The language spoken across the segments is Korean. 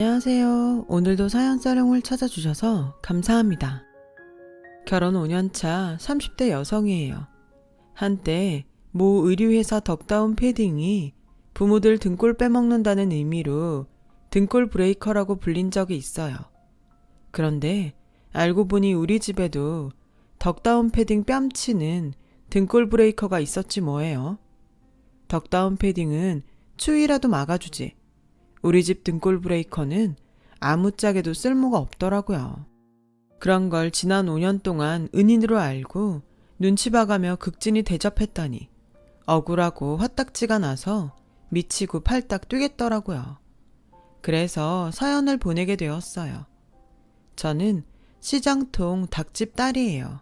안녕하세요. 오늘도 사연사롱을 찾아주셔서 감사합니다. 결혼 5년차 30대 여성이에요. 한때 모 의류회사 덕다운 패딩이 부모들 등골 빼먹는다는 의미로 등골 브레이커라고 불린 적이 있어요. 그런데 알고 보니 우리 집에도 덕다운 패딩 뺨치는 등골 브레이커가 있었지 뭐예요. 덕다운 패딩은 추위라도 막아주지. 우리 집 등골 브레이커는 아무짝에도 쓸모가 없더라고요. 그런 걸 지난 5년 동안 은인으로 알고 눈치 봐가며 극진히 대접했더니 억울하고 화딱지가 나서 미치고 팔딱 뛰겠더라고요. 그래서 사연을 보내게 되었어요. 저는 시장통 닭집 딸이에요.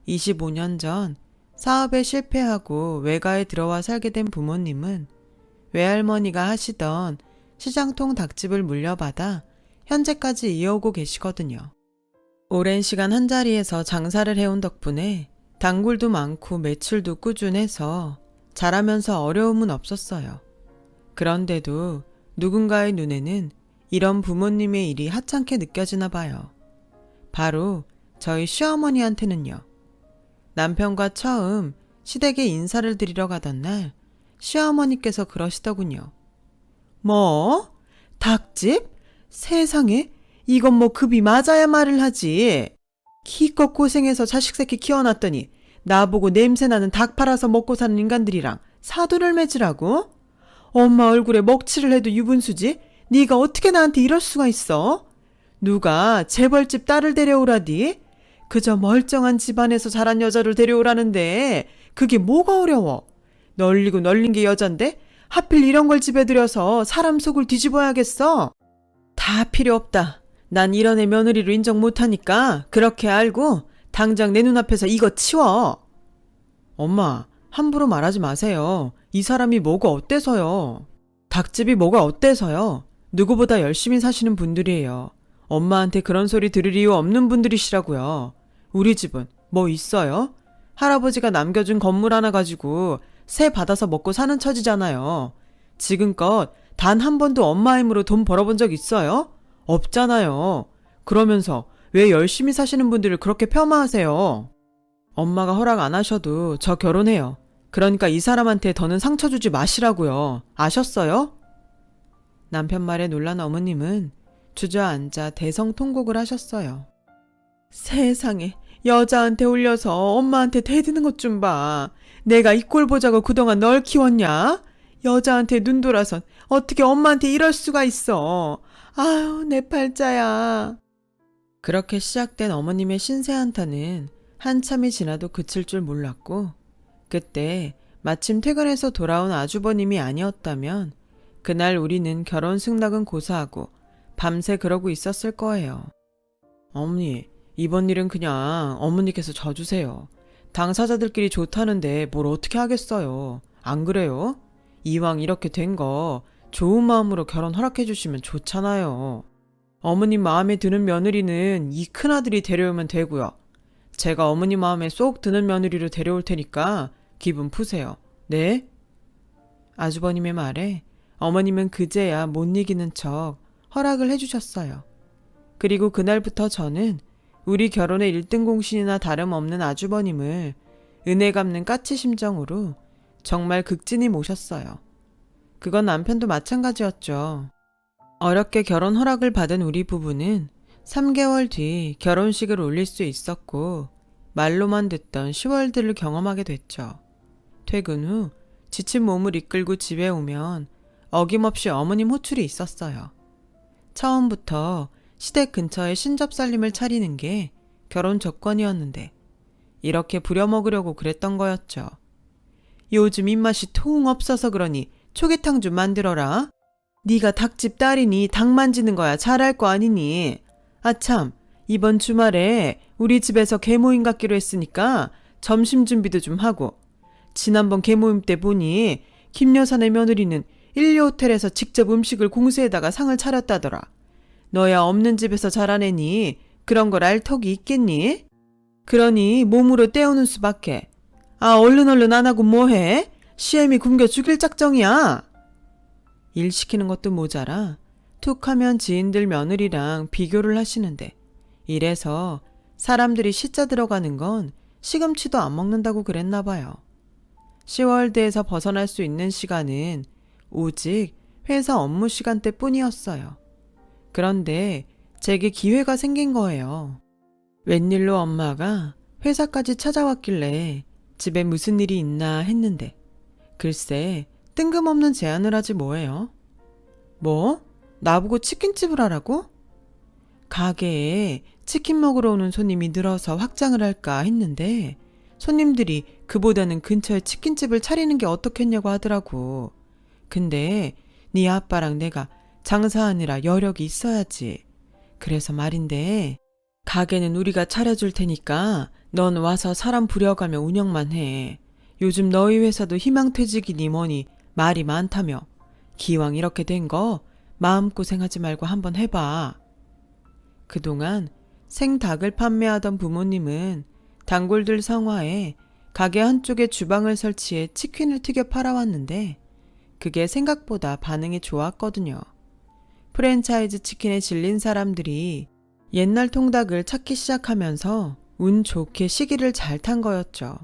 25년 전 사업에 실패하고 외가에 들어와 살게 된 부모님은 외할머니가 하시던 시장통 닭집을 물려받아 현재까지 이어오고 계시거든요. 오랜 시간 한자리에서 장사를 해온 덕분에 단골도 많고 매출도 꾸준해서 잘하면서 어려움은 없었어요. 그런데도 누군가의 눈에는 이런 부모님의 일이 하찮게 느껴지나 봐요. 바로 저희 시어머니한테는요. 남편과 처음 시댁에 인사를 드리러 가던 날 시어머니께서 그러시더군요. 뭐? 닭집? 세상에? 이건 뭐 급이 맞아야 말을 하지. 기껏 고생해서 자식 새끼 키워놨더니 나보고 냄새나는 닭 팔아서 먹고 사는 인간들이랑 사돈을 맺으라고? 엄마 얼굴에 먹칠을 해도 유분수지? 네가 어떻게 나한테 이럴 수가 있어? 누가 재벌집 딸을 데려오라디? 그저 멀쩡한 집안에서 자란 여자를 데려오라는데 그게 뭐가 어려워? 널리고 널린 게 여잔데? 하필 이런 걸 집에 들여서 사람 속을 뒤집어야겠어? 다 필요 없다. 난 이런 애 며느리로 인정 못하니까 그렇게 알고 당장 내 눈앞에서 이거 치워. 엄마, 함부로 말하지 마세요. 이 사람이 뭐가 어때서요? 닭집이 뭐가 어때서요? 누구보다 열심히 사시는 분들이에요. 엄마한테 그런 소리 들을 이유 없는 분들이시라고요. 우리 집은 뭐 있어요? 할아버지가 남겨준 건물 하나 가지고 세 받아서 먹고 사는 처지잖아요. 지금껏 단 한 번도 엄마 힘으로 돈 벌어본 적 있어요? 없잖아요. 그러면서 왜 열심히 사시는 분들을 그렇게 폄하하세요? 엄마가 허락 안 하셔도 저 결혼해요. 그러니까 이 사람한테 더는 상처 주지 마시라고요. 아셨어요? 남편 말에 놀란 어머님은 주저앉아 대성통곡을 하셨어요. 세상에, 여자한테 올려서 엄마한테 대드는 것 좀 봐. 내가 이 꼴 보자고 그동안 널 키웠냐? 여자한테 눈 돌아선 어떻게 엄마한테 이럴 수가 있어. 아유, 내 팔자야. 그렇게 시작된 어머님의 신세 한탄은 한참이 지나도 그칠 줄 몰랐고, 그때 마침 퇴근해서 돌아온 아주버님이 아니었다면 그날 우리는 결혼 승낙은 고사하고 밤새 그러고 있었을 거예요. 어머니, 이번 일은 그냥 어머니께서 져주세요. 당사자들끼리 좋다는데 뭘 어떻게 하겠어요. 안 그래요? 이왕 이렇게 된 거 좋은 마음으로 결혼 허락해 주시면 좋잖아요. 어머님 마음에 드는 며느리는 이 큰아들이 데려오면 되고요. 제가 어머니 마음에 쏙 드는 며느리로 데려올 테니까 기분 푸세요. 네? 아주버님의 말에 어머님은 그제야 못 이기는 척 허락을 해주셨어요. 그리고 그날부터 저는 우리 결혼의 1등 공신이나 다름없는 아주버님을 은혜 갚는 까치 심정으로 정말 극진히 모셨어요. 그건 남편도 마찬가지였죠. 어렵게 결혼 허락을 받은 우리 부부는 3개월 뒤 결혼식을 올릴 수 있었고 말로만 듣던 10월들을 경험하게 됐죠. 퇴근 후 지친 몸을 이끌고 집에 오면 어김없이 어머님 호출이 있었어요. 처음부터 시댁 근처에 신접살림을 차리는 게 결혼 조건이었는데 이렇게 부려먹으려고 그랬던 거였죠. 요즘 입맛이 통 없어서 그러니 초계탕 좀 만들어라. 네가 닭집 딸이니 닭 만지는 거야 잘할 거 아니니. 아참, 이번 주말에 우리 집에서 계모임 갖기로 했으니까 점심 준비도 좀 하고. 지난번 계모임 때 보니 김 여사네 며느리는 1류 호텔에서 직접 음식을 공수해다가 상을 차렸다더라. 너야 없는 집에서 자라내니 그런 걸 알 턱이 있겠니? 그러니 몸으로 때우는 수밖에. 아, 얼른 안 하고 뭐해? 시엠이 굶겨 죽일 작정이야. 일 시키는 것도 모자라 툭 하면 지인들 며느리랑 비교를 하시는데 이래서 사람들이 시자 들어가는 건 시금치도 안 먹는다고 그랬나 봐요. 시월드에서 벗어날 수 있는 시간은 오직 회사 업무 시간대 뿐이었어요. 그런데 제게 기회가 생긴 거예요. 웬일로 엄마가 회사까지 찾아왔길래 집에 무슨 일이 있나 했는데 글쎄 뜬금없는 제안을 하지 뭐예요. 뭐? 나보고 치킨집을 하라고? 가게에 치킨 먹으러 오는 손님이 늘어서 확장을 할까 했는데 손님들이 그보다는 근처에 치킨집을 차리는 게 어떻겠냐고 하더라고. 근데 네 아빠랑 내가 장사하느라 여력이 있어야지. 그래서 말인데 가게는 우리가 차려줄 테니까 넌 와서 사람 부려가며 운영만 해. 요즘 너희 회사도 희망퇴직이니 뭐니 말이 많다며. 기왕 이렇게 된 거 마음고생하지 말고 한번 해봐. 그동안 생닭을 판매하던 부모님은 단골들 성화에 가게 한쪽에 주방을 설치해 치킨을 튀겨 팔아왔는데 그게 생각보다 반응이 좋았거든요. 프랜차이즈 치킨에 질린 사람들이 옛날 통닭을 찾기 시작하면서 운 좋게 시기를 잘 탄 거였죠.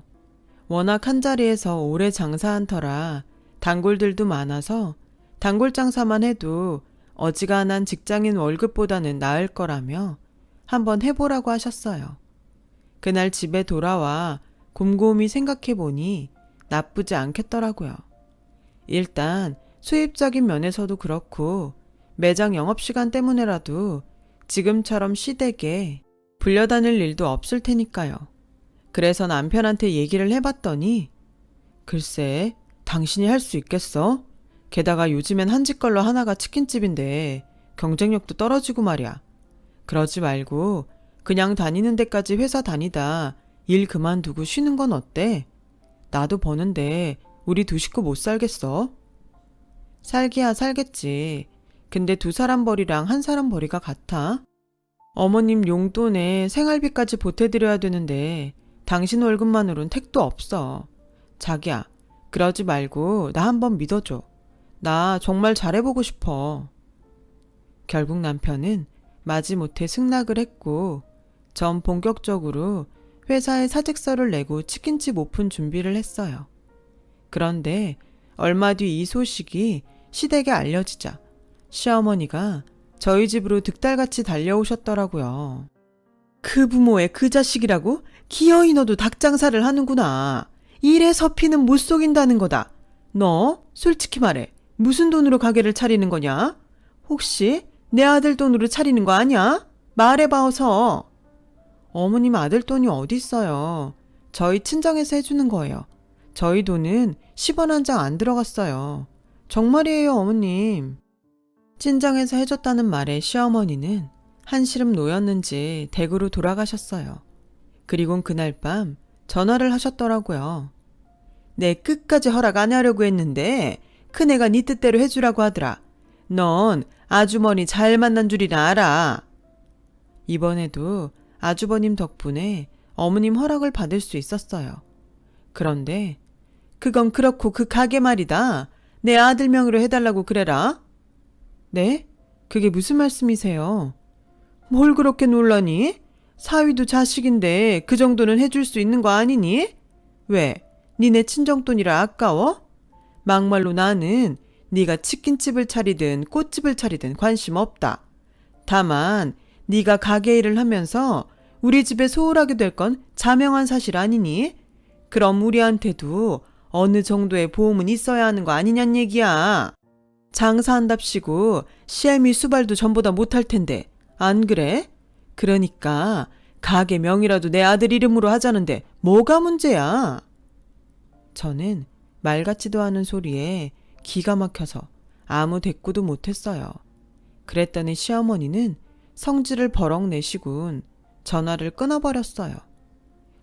워낙 한자리에서 오래 장사한 터라 단골들도 많아서 단골 장사만 해도 어지간한 직장인 월급보다는 나을 거라며 한번 해보라고 하셨어요. 그날 집에 돌아와 곰곰이 생각해보니 나쁘지 않겠더라고요. 일단 수입적인 면에서도 그렇고 매장 영업시간 때문에라도 지금처럼 시댁에 불려다닐 일도 없을 테니까요. 그래서 남편한테 얘기를 해봤더니 글쎄 당신이 할 수 있겠어? 게다가 요즘엔 한 집 걸로 하나가 치킨집인데 경쟁력도 떨어지고 말이야. 그러지 말고 그냥 다니는 데까지 회사 다니다 일 그만두고 쉬는 건 어때? 나도 버는데 우리 두 식구 못 살겠어? 살기야 살겠지. 근데 두 사람 벌이랑 한 사람 벌이가 같아? 어머님 용돈에 생활비까지 보태드려야 되는데 당신 월급만으론 택도 없어. 자기야, 그러지 말고 나 한번 믿어줘. 나 정말 잘해보고 싶어. 결국 남편은 마지못해 승낙을 했고 전 본격적으로 회사에 사직서를 내고 치킨집 오픈 준비를 했어요. 그런데 얼마 뒤 이 소식이 시댁에 알려지자 시어머니가 저희 집으로 득달같이 달려오셨더라고요. 그 부모의 그 자식이라고? 기어이 너도 닭장사를 하는구나. 이래서 피는 못 속인다는 거다. 너 솔직히 말해. 무슨 돈으로 가게를 차리는 거냐? 혹시 내 아들 돈으로 차리는 거 아니야? 말해봐 어서. 어머님 아들 돈이 어딨어요. 저희 친정에서 해주는 거예요. 저희 돈은 10원 한 장 안 들어갔어요. 정말이에요 어머님. 친정에서 해줬다는 말에 시어머니는 한시름 놓였는지 댁으로 돌아가셨어요. 그리곤 그날 밤 전화를 하셨더라고요. 내 끝까지 허락 안 하려고 했는데 큰애가 네 뜻대로 해주라고 하더라. 넌 아주머니 잘 만난 줄이나 알아. 이번에도 아주버님 덕분에 어머님 허락을 받을 수 있었어요. 그런데 그건 그렇고 그 가게 말이다. 내 아들 명의로 해달라고 그래라. 네? 그게 무슨 말씀이세요? 뭘 그렇게 놀라니? 사위도 자식인데 그 정도는 해줄 수 있는 거 아니니? 왜? 니네 친정돈이라 아까워? 막말로 나는 네가 치킨집을 차리든 꽃집을 차리든 관심 없다. 다만 네가 가게 일을 하면서 우리 집에 소홀하게 될 건 자명한 사실 아니니? 그럼 우리한테도 어느 정도의 보험은 있어야 하는 거 아니냔 얘기야. 장사한답시고 시애미 수발도 전보다 못할 텐데 안 그래? 그러니까 가게 명이라도 내 아들 이름으로 하자는데 뭐가 문제야? 저는 말 같지도 않은 소리에 기가 막혀서 아무 대꾸도 못했어요. 그랬더니 시어머니는 성질을 버럭 내시곤 전화를 끊어버렸어요.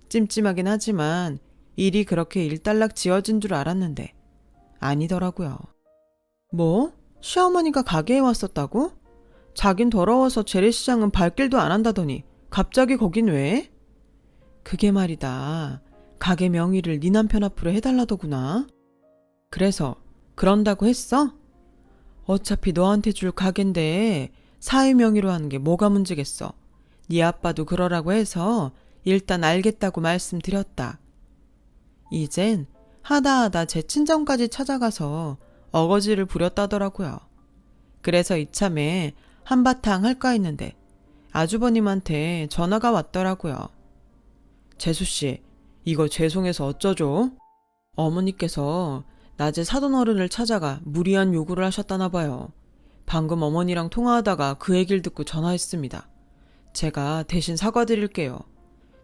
찜찜하긴 하지만 일이 그렇게 일단락 지어진 줄 알았는데 아니더라고요. 뭐? 시어머니가 가게에 왔었다고? 자긴 더러워서 재래시장은 발길도 안 한다더니 갑자기 거긴 왜? 그게 말이다. 가게 명의를 네 남편 앞으로 해달라더구나. 그래서 그런다고 했어? 어차피 너한테 줄 가게인데 사위 명의로 하는 게 뭐가 문제겠어. 네 아빠도 그러라고 해서 일단 알겠다고 말씀드렸다. 이젠 하다하다 제 친정까지 찾아가서 어거지를 부렸다더라고요. 그래서 이참에 한바탕 할까 했는데 아주버님한테 전화가 왔더라고요. 재수씨, 이거 죄송해서 어쩌죠? 어머니께서 낮에 사돈어른을 찾아가 무리한 요구를 하셨다나 봐요. 방금 어머니랑 통화하다가 그 얘기를 듣고 전화했습니다. 제가 대신 사과드릴게요.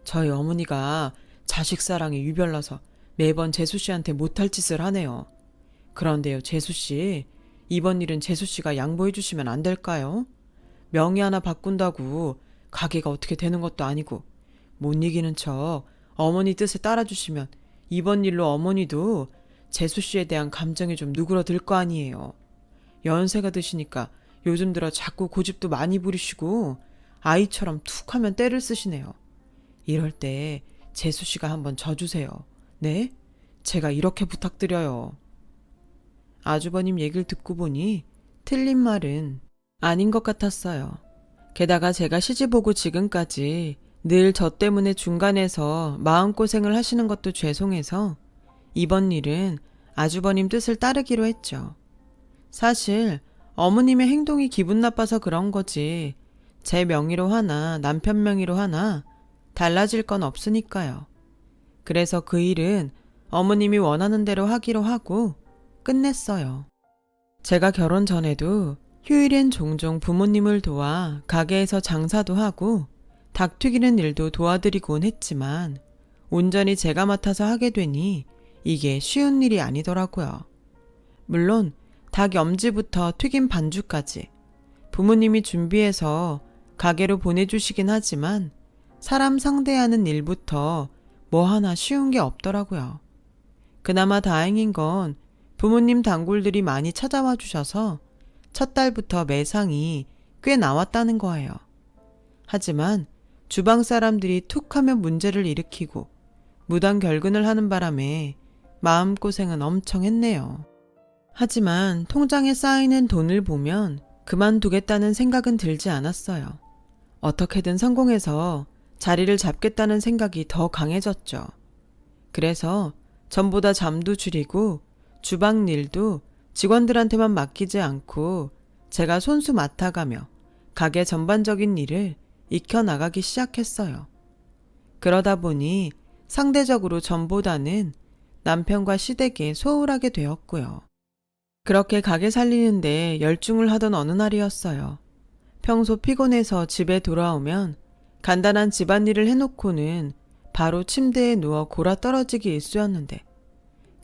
저희 어머니가 자식 사랑이 유별나서 매번 재수씨한테 못할 짓을 하네요. 그런데요, 재수씨, 이번 일은 재수씨가 양보해 주시면 안 될까요? 명의 하나 바꾼다고 가게가 어떻게 되는 것도 아니고 못 이기는 척 어머니 뜻에 따라주시면 이번 일로 어머니도 재수씨에 대한 감정이 좀 누그러들 거 아니에요. 연세가 드시니까 요즘 들어 자꾸 고집도 많이 부리시고 아이처럼 툭 하면 때를 쓰시네요. 이럴 때 재수씨가 한번 져주세요. 네? 제가 이렇게 부탁드려요. 아주버님 얘기를 듣고 보니 틀린 말은 아닌 것 같았어요. 게다가 제가 시집 오고 지금까지 늘 저 때문에 중간에서 마음고생을 하시는 것도 죄송해서 이번 일은 아주버님 뜻을 따르기로 했죠. 사실 어머님의 행동이 기분 나빠서 그런 거지 제 명의로 하나 남편 명의로 하나 달라질 건 없으니까요. 그래서 그 일은 어머님이 원하는 대로 하기로 하고 끝냈어요. 제가 결혼 전에도 휴일엔 종종 부모님을 도와 가게에서 장사도 하고 닭 튀기는 일도 도와드리곤 했지만 온전히 제가 맡아서 하게 되니 이게 쉬운 일이 아니더라고요. 물론 닭 염지부터 튀김 반죽까지 부모님이 준비해서 가게로 보내주시긴 하지만 사람 상대하는 일부터 뭐 하나 쉬운 게 없더라고요. 그나마 다행인 건 부모님 단골들이 많이 찾아와 주셔서 첫 달부터 매상이 꽤 나왔다는 거예요. 하지만 주방 사람들이 툭 하면 문제를 일으키고 무단 결근을 하는 바람에 마음고생은 엄청 했네요. 하지만 통장에 쌓이는 돈을 보면 그만두겠다는 생각은 들지 않았어요. 어떻게든 성공해서 자리를 잡겠다는 생각이 더 강해졌죠. 그래서 전보다 잠도 줄이고 주방 일도 직원들한테만 맡기지 않고 제가 손수 맡아가며 가게 전반적인 일을 익혀나가기 시작했어요. 그러다 보니 상대적으로 전보다는 남편과 시댁에 소홀하게 되었고요. 그렇게 가게 살리는데 열중을 하던 어느 날이었어요. 평소 피곤해서 집에 돌아오면 간단한 집안일을 해놓고는 바로 침대에 누워 골아 떨어지기 일쑤였는데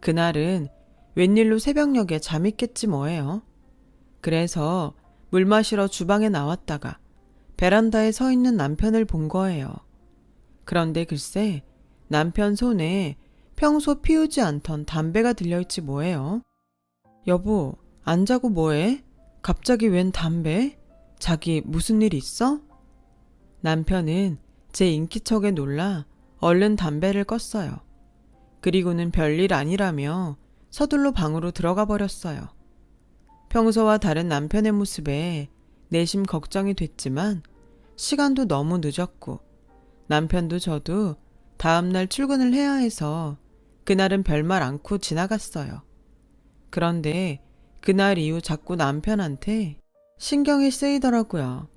그날은 웬일로 새벽녘에 잠이 깼지 뭐예요. 그래서 물 마시러 주방에 나왔다가 베란다에 서 있는 남편을 본 거예요. 그런데 글쎄 남편 손에 평소 피우지 않던 담배가 들려있지 뭐예요. 여보, 안 자고 뭐해? 갑자기 웬 담배? 자기 무슨 일 있어? 남편은 제 인기척에 놀라 얼른 담배를 껐어요. 그리고는 별일 아니라며 서둘러 방으로 들어가 버렸어요. 평소와 다른 남편의 모습에 내심 걱정이 됐지만 시간도 너무 늦었고 남편도 저도 다음날 출근을 해야 해서 그날은 별말 않고 지나갔어요. 그런데 그날 이후 자꾸 남편한테 신경이 쓰이더라고요.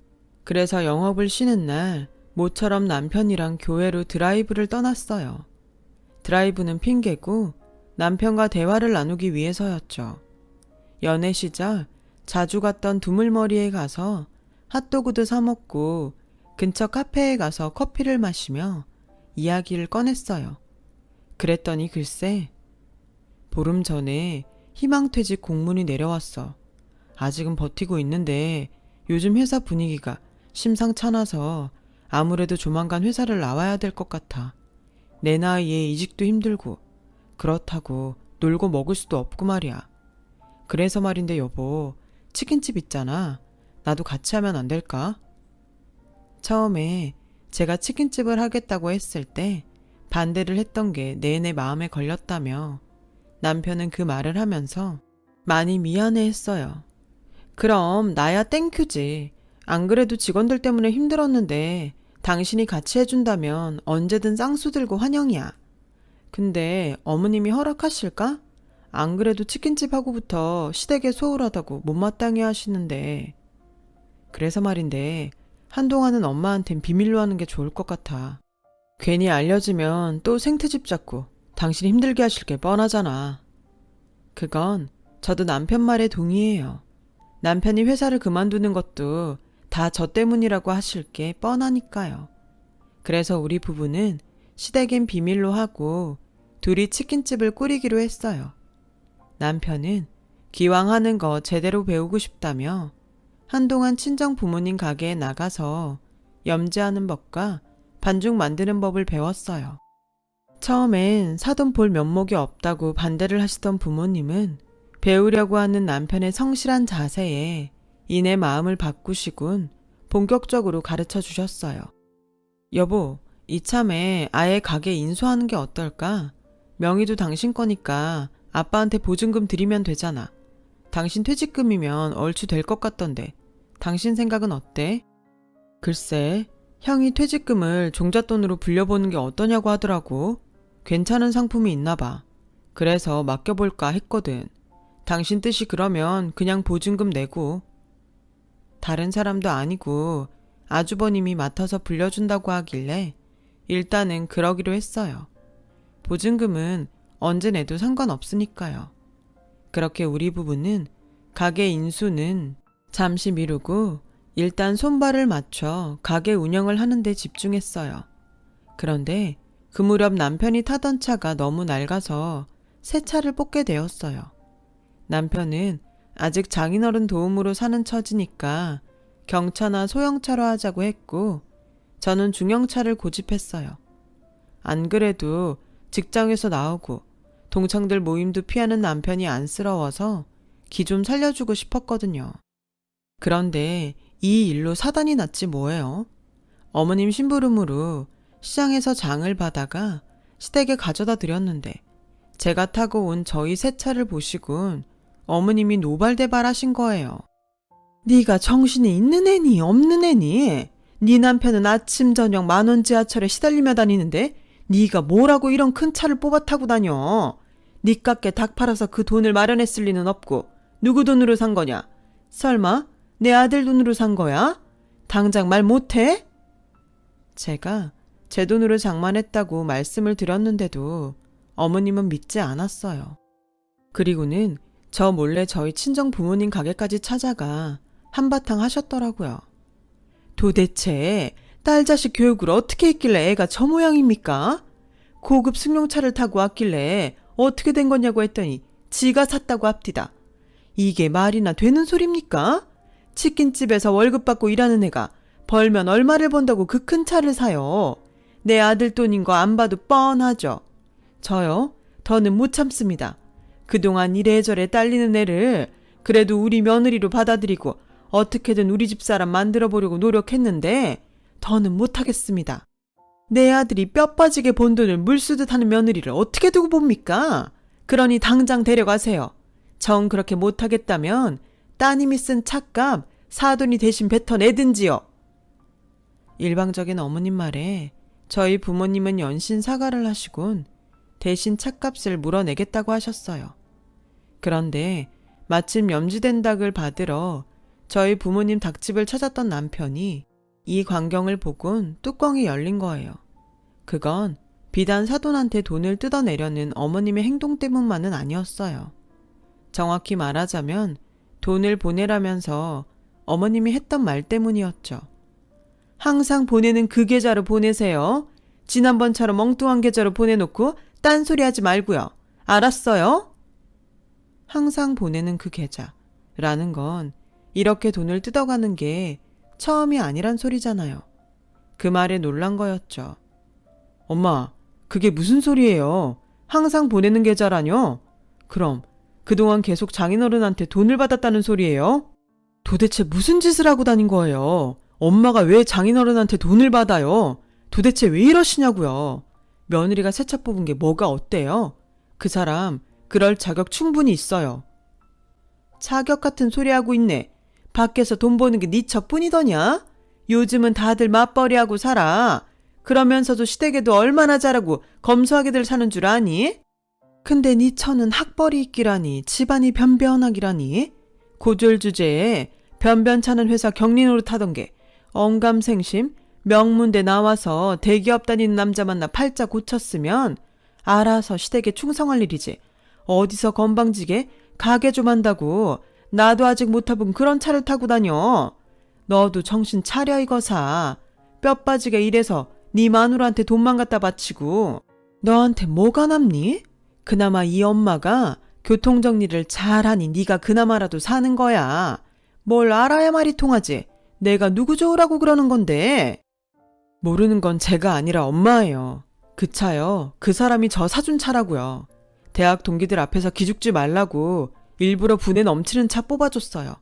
그래서 영업을 쉬는 날 모처럼 남편이랑 교회로 드라이브를 떠났어요. 드라이브는 핑계고 남편과 대화를 나누기 위해서였죠. 연애 시절 자주 갔던 두물머리에 가서 핫도그도 사 먹고 근처 카페에 가서 커피를 마시며 이야기를 꺼냈어요. 그랬더니 글쎄 보름 전에 희망퇴직 공문이 내려왔어. 아직은 버티고 있는데 요즘 회사 분위기가 심상찮아서 아무래도 조만간 회사를 나와야 될 것 같아. 내 나이에 이직도 힘들고 그렇다고 놀고 먹을 수도 없고 말이야. 그래서 말인데 여보, 치킨집 있잖아. 나도 같이 하면 안 될까? 처음에 제가 치킨집을 하겠다고 했을 때 반대를 했던 게 내내 마음에 걸렸다며 남편은 그 말을 하면서 많이 미안해했어요. 그럼 나야 땡큐지. 안 그래도 직원들 때문에 힘들었는데 당신이 같이 해준다면 언제든 쌍수 들고 환영이야. 근데 어머님이 허락하실까? 안 그래도 치킨집 하고부터 시댁에 소홀하다고 못마땅해 하시는데. 그래서 말인데 한동안은 엄마한텐 비밀로 하는 게 좋을 것 같아. 괜히 알려지면 또 생트집 잡고 당신 힘들게 하실 게 뻔하잖아. 그건 저도 남편 말에 동의해요. 남편이 회사를 그만두는 것도 다 저 때문이라고 하실 게 뻔하니까요. 그래서 우리 부부는 시댁엔 비밀로 하고 둘이 치킨집을 꾸리기로 했어요. 남편은 기왕 하는 거 제대로 배우고 싶다며 한동안 친정 부모님 가게에 나가서 염지하는 법과 반죽 만드는 법을 배웠어요. 처음엔 사돈 볼 면목이 없다고 반대를 하시던 부모님은 배우려고 하는 남편의 성실한 자세에 이내 마음을 바꾸시곤 본격적으로 가르쳐 주셨어요. 여보, 이참에 아예 가게 인수하는 게 어떨까? 명의도 당신 거니까 아빠한테 보증금 드리면 되잖아. 당신 퇴직금이면 얼추 될 것 같던데 당신 생각은 어때? 글쎄, 형이 퇴직금을 종잣돈으로 불려보는 게 어떠냐고 하더라고. 괜찮은 상품이 있나 봐. 그래서 맡겨볼까 했거든. 당신 뜻이 그러면 그냥 보증금 내고. 다른 사람도 아니고 아주버님이 맡아서 불려준다고 하길래 일단은 그러기로 했어요. 보증금은 언제 내도 상관없으니까요. 그렇게 우리 부부는 가게 인수는 잠시 미루고 일단 손발을 맞춰 가게 운영을 하는 데 집중했어요. 그런데 그 무렵 남편이 타던 차가 너무 낡아서 새 차를 뽑게 되었어요. 남편은 아직 장인어른 도움으로 사는 처지니까 경차나 소형차로 하자고 했고 저는 중형차를 고집했어요. 안 그래도 직장에서 나오고 동창들 모임도 피하는 남편이 안쓰러워서 기 좀 살려주고 싶었거든요. 그런데 이 일로 사단이 났지 뭐예요. 어머님 심부름으로 시장에서 장을 받아가 시댁에 가져다 드렸는데 제가 타고 온 저희 새 차를 보시곤 어머님이 노발대발하신 거예요. 네가 정신이 있는 애니 없는 애니? 네 남편은 아침 저녁 만원 지하철에 시달리며 다니는데 네가 뭐라고 이런 큰 차를 뽑아 타고 다녀? 네 깎게 닭 팔아서 그 돈을 마련했을 리는 없고 누구 돈으로 산 거냐? 설마 내 아들 돈으로 산 거야? 당장 말 못해? 제가 제 돈으로 장만했다고 말씀을 드렸는데도 어머님은 믿지 않았어요. 그리고는 저 몰래 저희 친정 부모님 가게까지 찾아가 한바탕 하셨더라고요. 도대체 딸 자식 교육을 어떻게 했길래 애가 저 모양입니까? 고급 승용차를 타고 왔길래 어떻게 된 거냐고 했더니 지가 샀다고 합디다. 이게 말이나 되는 소립니까? 치킨집에서 월급 받고 일하는 애가 벌면 얼마를 번다고 그 큰 차를 사요. 내 아들 돈인 거 안 봐도 뻔하죠. 저요? 더는 못 참습니다. 그동안 이래저래 딸리는 애를 그래도 우리 며느리로 받아들이고 어떻게든 우리 집 사람 만들어 보려고 노력했는데 더는 못하겠습니다. 내 아들이 뼈 빠지게 번 돈을 물쓰듯 하는 며느리를 어떻게 두고 봅니까? 그러니 당장 데려가세요. 정 그렇게 못하겠다면 따님이 쓴 차값 사돈이 대신 뱉어내든지요. 일방적인 어머님 말에 저희 부모님은 연신 사과를 하시곤 대신 차값을 물어내겠다고 하셨어요. 그런데 마침 염지된 닭을 받으러 저희 부모님 닭집을 찾았던 남편이 이 광경을 보곤 뚜껑이 열린 거예요. 그건 비단 사돈한테 돈을 뜯어내려는 어머님의 행동 때문만은 아니었어요. 정확히 말하자면 돈을 보내라면서 어머님이 했던 말 때문이었죠. 항상 보내는 그 계좌로 보내세요. 지난번처럼 엉뚱한 계좌로 보내놓고 딴소리 하지 말고요. 알았어요? 항상 보내는 그 계좌라는 건 이렇게 돈을 뜯어가는 게 처음이 아니란 소리잖아요. 그 말에 놀란 거였죠. 엄마, 그게 무슨 소리예요? 항상 보내는 계좌라뇨? 그럼 그동안 계속 장인어른한테 돈을 받았다는 소리예요? 도대체 무슨 짓을 하고 다닌 거예요? 엄마가 왜 장인어른한테 돈을 받아요? 도대체 왜 이러시냐고요? 며느리가 새 차 뽑은 게 뭐가 어때요? 그 사람 그럴 자격 충분히 있어요. 자격 같은 소리 하고 있네. 밖에서 돈 버는 게 네 척뿐이더냐? 요즘은 다들 맞벌이하고 살아. 그러면서도 시댁에도 얼마나 잘하고 검소하게들 사는 줄 아니? 근데 네 처는 학벌이 있기라니, 집안이 변변하기라니. 고졸 주제에 변변찮은 회사 격리 노릇하던 게 언감생심 명문대 나와서 대기업 다니는 남자 만나 팔자 고쳤으면 알아서 시댁에 충성할 일이지. 어디서 건방지게 가게 좀 한다고 나도 아직 못 타본 그런 차를 타고 다녀. 너도 정신 차려 이거사. 뼈 빠지게 일해서 네 마누라한테 돈만 갖다 바치고 너한테 뭐가 남니? 그나마 이 엄마가 교통정리를 잘하니 네가 그나마라도 사는 거야. 뭘 알아야 말이 통하지. 내가 누구 좋으라고 그러는 건데. 모르는 건 제가 아니라 엄마예요. 그 차요. 그 사람이 저 사준 차라고요. 대학 동기들 앞에서 기죽지 말라고 일부러 분에 넘치는 차 뽑아줬어요.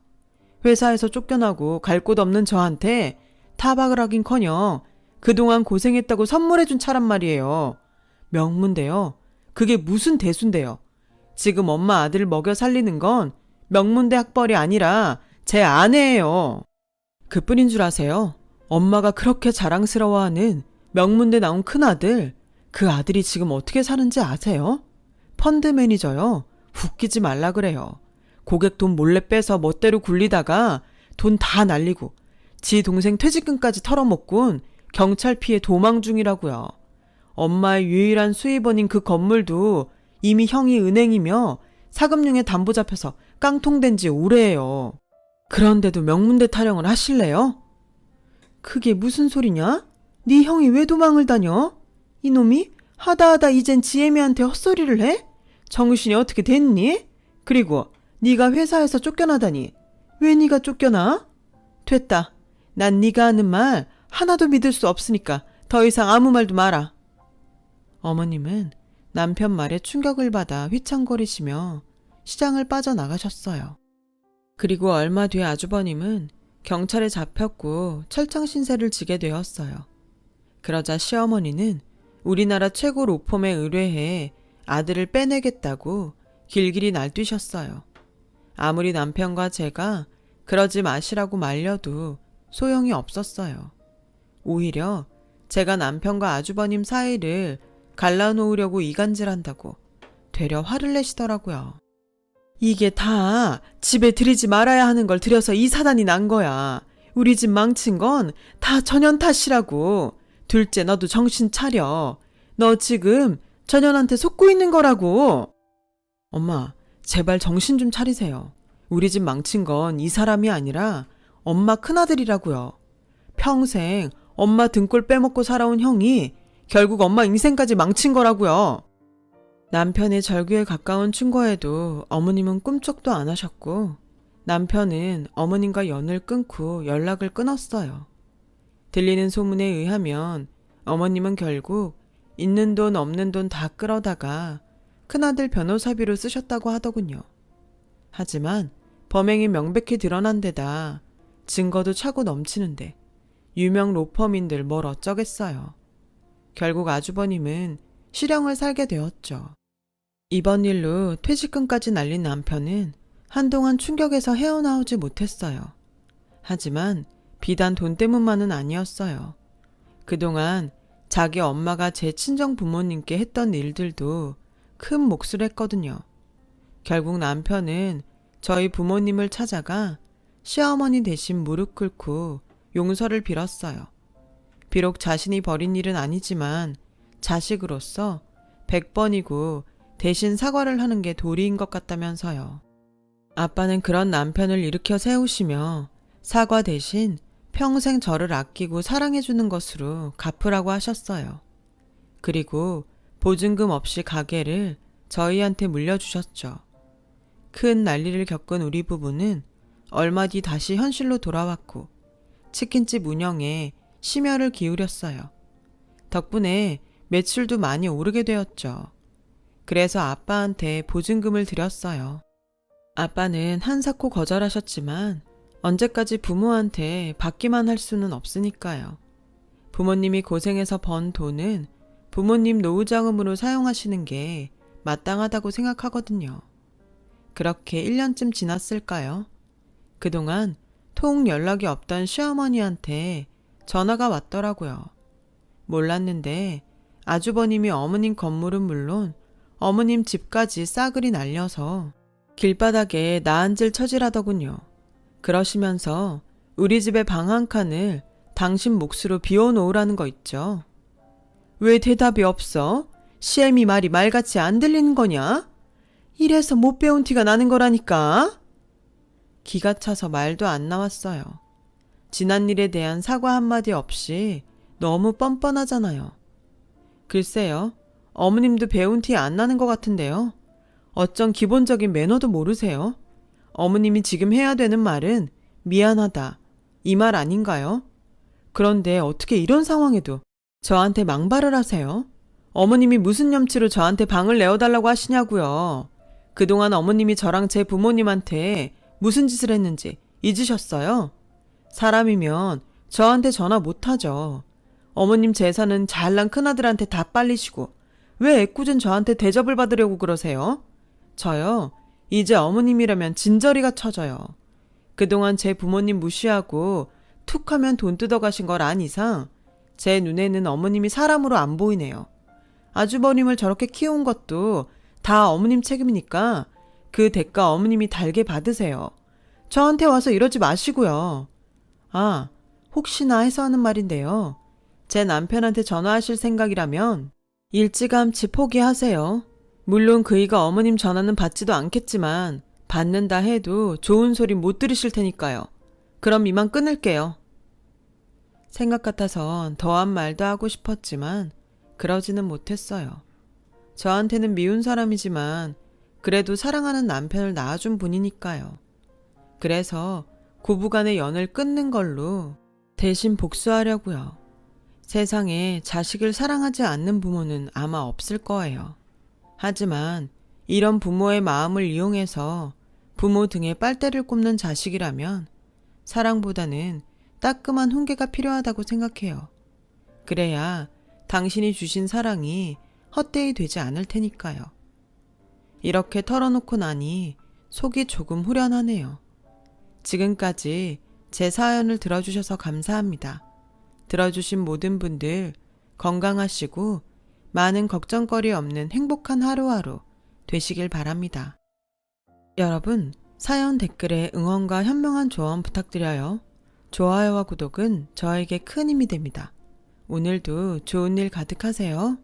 회사에서 쫓겨나고 갈 곳 없는 저한테 타박을 하긴커녕 그동안 고생했다고 선물해준 차란 말이에요. 명문대요. 그게 무슨 대수인데요. 지금 엄마 아들 먹여 살리는 건 명문대 학벌이 아니라 제 아내예요. 그뿐인 줄 아세요? 엄마가 그렇게 자랑스러워하는 명문대 나온 큰아들, 그 아들이 지금 어떻게 사는지 아세요? 펀드 매니저요. 웃기지 말라 그래요. 고객 돈 몰래 빼서 멋대로 굴리다가 돈 다 날리고 지 동생 퇴직금까지 털어먹곤 경찰 피해 도망 중이라고요. 엄마의 유일한 수입원인 그 건물도 이미 형이 은행이며 사금융에 담보 잡혀서 깡통된 지 오래예요. 그런데도 명문대 타령을 하실래요? 그게 무슨 소리냐? 네 형이 왜 도망을 다녀? 이놈이 하다하다 이젠 지혜미한테 헛소리를 해? 정신이 어떻게 됐니? 그리고 네가 회사에서 쫓겨나다니. 왜 네가 쫓겨나? 됐다. 난 네가 하는 말 하나도 믿을 수 없으니까 더 이상 아무 말도 마라. 어머님은 남편 말에 충격을 받아 휘청거리시며 시장을 빠져나가셨어요. 그리고 얼마 뒤에 아주버님은 경찰에 잡혔고 철창 신세를 지게 되었어요. 그러자 시어머니는 우리나라 최고 로펌에 의뢰해 아들을 빼내겠다고 길길이 날뛰셨어요. 아무리 남편과 제가 그러지 마시라고 말려도 소용이 없었어요. 오히려 제가 남편과 아주버님 사이를 갈라놓으려고 이간질한다고 되려 화를 내시더라고요. 이게 다 집에 들이지 말아야 하는 걸 들여서 이 사단이 난 거야. 우리 집 망친 건 다 전현 탓이라고. 둘째, 너도 정신 차려. 너 지금 전현한테 속고 있는 거라고. 엄마, 제발 정신 좀 차리세요. 우리 집 망친 건 이 사람이 아니라 엄마 큰아들이라고요. 평생 엄마 등골 빼먹고 살아온 형이 결국 엄마 인생까지 망친 거라고요. 남편의 절규에 가까운 충고에도 어머님은 꿈쩍도 안 하셨고 남편은 어머님과 연을 끊고 연락을 끊었어요. 들리는 소문에 의하면 어머님은 결국 있는 돈 없는 돈 다 끌어다가 큰아들 변호사비로 쓰셨다고 하더군요. 하지만 범행이 명백히 드러난 데다 증거도 차고 넘치는데 유명 로펌인들 뭘 어쩌겠어요. 결국 아주버님은 실형을 살게 되었죠. 이번 일로 퇴직금까지 날린 남편은 한동안 충격에서 헤어나오지 못했어요. 하지만 비단 돈 때문만은 아니었어요. 그동안 자기 엄마가 제 친정 부모님께 했던 일들도 큰 몫을 했거든요. 결국 남편은 저희 부모님을 찾아가 시어머니 대신 무릎 꿇고 용서를 빌었어요. 비록 자신이 벌인 일은 아니지만 자식으로서 100번이고 대신 사과를 하는 게 도리인 것 같다면서요. 아빠는 그런 남편을 일으켜 세우시며 사과 대신 평생 저를 아끼고 사랑해주는 것으로 갚으라고 하셨어요. 그리고 보증금 없이 가게를 저희한테 물려주셨죠. 큰 난리를 겪은 우리 부부는 얼마 뒤 다시 현실로 돌아왔고 치킨집 운영에 심혈을 기울였어요. 덕분에 매출도 많이 오르게 되었죠. 그래서 아빠한테 보증금을 드렸어요. 아빠는 한사코 거절하셨지만 언제까지 부모한테 받기만 할 수는 없으니까요. 부모님이 고생해서 번 돈은 부모님 노후자금으로 사용하시는 게 마땅하다고 생각하거든요. 그렇게 1년쯤 지났을까요? 그동안 통 연락이 없던 시어머니한테 전화가 왔더라고요. 몰랐는데 아주버님이 어머님 건물은 물론 어머님 집까지 싸그리 날려서 길바닥에 나앉을 처지라더군요. 그러시면서 우리 집의 방 한 칸을 당신 몫으로 비워놓으라는 거 있죠. 왜 대답이 없어? 시애미 말이 말같이 안 들리는 거냐? 이래서 못 배운 티가 나는 거라니까. 기가 차서 말도 안 나왔어요. 지난 일에 대한 사과 한마디 없이 너무 뻔뻔하잖아요. 글쎄요, 어머님도 배운 티 안 나는 것 같은데요. 어쩐 기본적인 매너도 모르세요? 어머님이 지금 해야 되는 말은 미안하다, 이 말 아닌가요? 그런데 어떻게 이런 상황에도 저한테 망발을 하세요? 어머님이 무슨 염치로 저한테 방을 내어달라고 하시냐고요. 그동안 어머님이 저랑 제 부모님한테 무슨 짓을 했는지 잊으셨어요? 사람이면 저한테 전화 못하죠. 어머님 재산은 잘난 큰아들한테 다 빨리시고 왜 애꿎은 저한테 대접을 받으려고 그러세요? 저요, 이제 어머님이라면 진저리가 쳐져요. 그동안 제 부모님 무시하고 툭 하면 돈 뜯어가신 걸 안 이상 제 눈에는 어머님이 사람으로 안 보이네요. 아주버님을 저렇게 키운 것도 다 어머님 책임이니까 그 대가 어머님이 달게 받으세요. 저한테 와서 이러지 마시고요. 아, 혹시나 해서 하는 말인데요. 제 남편한테 전화하실 생각이라면 일찌감치 포기하세요. 물론 그이가 어머님 전화는 받지도 않겠지만 받는다 해도 좋은 소리 못 들으실 테니까요. 그럼 이만 끊을게요. 생각 같아선 더한 말도 하고 싶었지만 그러지는 못했어요. 저한테는 미운 사람이지만 그래도 사랑하는 남편을 낳아준 분이니까요. 그래서 고부간의 연을 끊는 걸로 대신 복수하려고요. 세상에 자식을 사랑하지 않는 부모는 아마 없을 거예요. 하지만 이런 부모의 마음을 이용해서 부모 등에 빨대를 꼽는 자식이라면 사랑보다는 따끔한 훈계가 필요하다고 생각해요. 그래야 당신이 주신 사랑이 헛되이 되지 않을 테니까요. 이렇게 털어놓고 나니 속이 조금 후련하네요. 지금까지 제 사연을 들어주셔서 감사합니다. 들어주신 모든 분들 건강하시고 많은 걱정거리 없는 행복한 하루하루 되시길 바랍니다. 여러분, 사연 댓글에 응원과 현명한 조언 부탁드려요. 좋아요와 구독은 저에게 큰 힘이 됩니다. 오늘도 좋은 일 가득하세요.